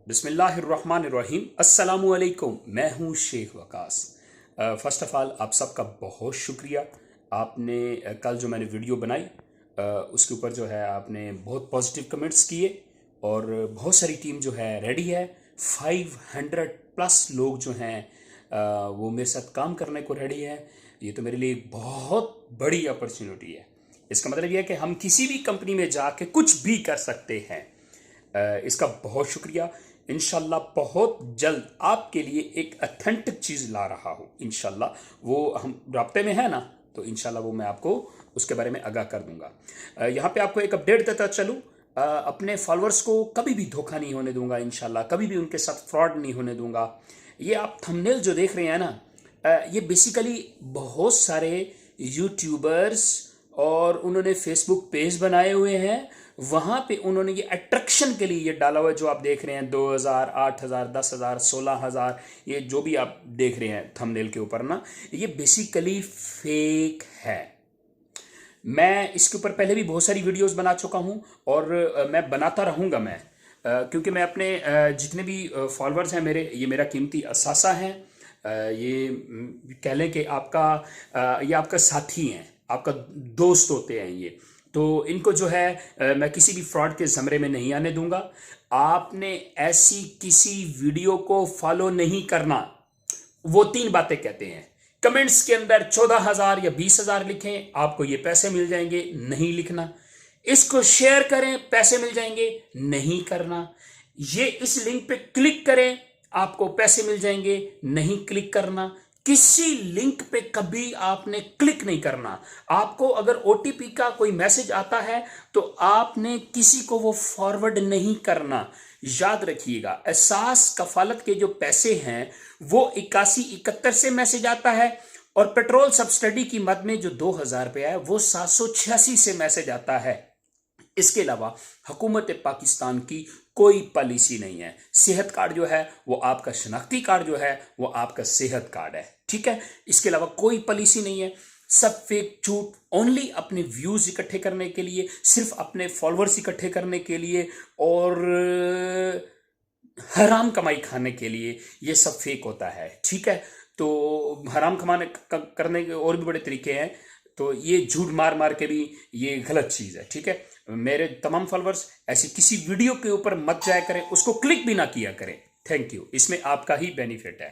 बिस्मिल्लाहिर्रहमानिर्रहीम। अस्सलामुअलैकुम। मैं हूँ Sheikh Waqas. First of all आप सबका बहुत शुक्रिया। आपने कल जो मैंने वीडियो बनाई उसके ऊपर जो है आपने बहुत पॉजिटिव कमेंट्स किए और बहुत सारी टीम जो है रेडी है। 500 प्लस लोग जो हैं वो मेरे साथ काम करने को रेडी है। ये तो मेरे लिए एक बहुत बड़ी अपॉर्चुनिटी है। इसका मतलब यह है कि हम किसी भी कंपनी में जाके कुछ भी कर सकते हैं। इसका बहुत शुक्रिया। इंशाल्लाह बहुत जल्द आपके लिए एक अथेंटिक चीज़ ला रहा हूँ। इंशाल्लाह वो हम राब्ते में है ना, तो इंशाल्लाह वो मैं आपको उसके बारे में आगाह कर दूंगा। यहाँ पे आपको एक अपडेट देता चलूँ। अपने फॉलोअर्स को कभी भी धोखा नहीं होने दूंगा। इंशाल्लाह कभी भी उनके साथ फ्रॉड नहीं होने दूंगा। ये आप थंबनेल जो देख रहे हैं ना, ये बेसिकली बहुत सारे यूट्यूबर्स और उन्होंने फेसबुक पेज बनाए हुए हैं। वहां पे उन्होंने ये अट्रैक्शन के लिए ये डाला हुआ है जो आप देख रहे हैं। 2000, 8000, 10,000, 16,000, ये जो भी आप देख रहे हैं थंबनेल के ऊपर ना, ये बेसिकली फेक है। मैं इसके ऊपर पहले भी बहुत सारी वीडियोस बना चुका हूं और मैं बनाता रहूंगा। मैं क्योंकि मैं अपने जितने भी फॉलोअर्स हैं मेरे, ये मेरा कीमती असासा है। ये कह लें कि ये आपका साथी हैं, आपका दोस्त होते हैं ये। तो इनको जो है मैं किसी भी फ्रॉड के ज़मरे में नहीं आने दूंगा। आपने ऐसी किसी वीडियो को फॉलो नहीं करना। वो 3 बातें कहते हैं। कमेंट्स के अंदर 14,000 या 20,000 लिखें, आपको ये पैसे मिल जाएंगे, नहीं लिखना। इसको शेयर करें, पैसे मिल जाएंगे, नहीं करना। ये इस लिंक पे क्लिक करें, आपको पैसे मिल जाएंगे, नहीं क्लिक करना। किसी लिंक पे कभी आपने क्लिक नहीं करना। आपको अगर ओटीपी का कोई मैसेज आता है तो आपने किसी को वो फॉरवर्ड नहीं करना। याद रखिएगा, एहसास कफालत के जो पैसे हैं वो 8171 से मैसेज आता है और पेट्रोल सब्सिडी की मद में जो 2,000 रुपया है वो 786 से मैसेज आता है। इसके अलावा हुकूमत पाकिस्तान की कोई पॉलिसी नहीं है। सेहत कार्ड जो है वो आपका शनाख्ती कार्ड जो है वो आपका सेहत कार्ड है, ठीक है। इसके अलावा कोई पॉलिसी नहीं है। सब फेक झूठ, ओनली अपने व्यूज इकट्ठे करने के लिए, सिर्फ अपने फॉलोअर्स इकट्ठे करने के लिए और हराम कमाई खाने के लिए, ये सब फेक होता है, ठीक है। तो हराम कमाने करने के और भी बड़े तरीके हैं। तो ये झूठ मार मार के भी ये गलत चीज़ है, ठीक है। मेरे तमाम फॉलोअर्स ऐसी किसी वीडियो के ऊपर मत जाया करें, उसको क्लिक भी ना किया करें। Thank you. इसमें आपका ही बेनिफिट है।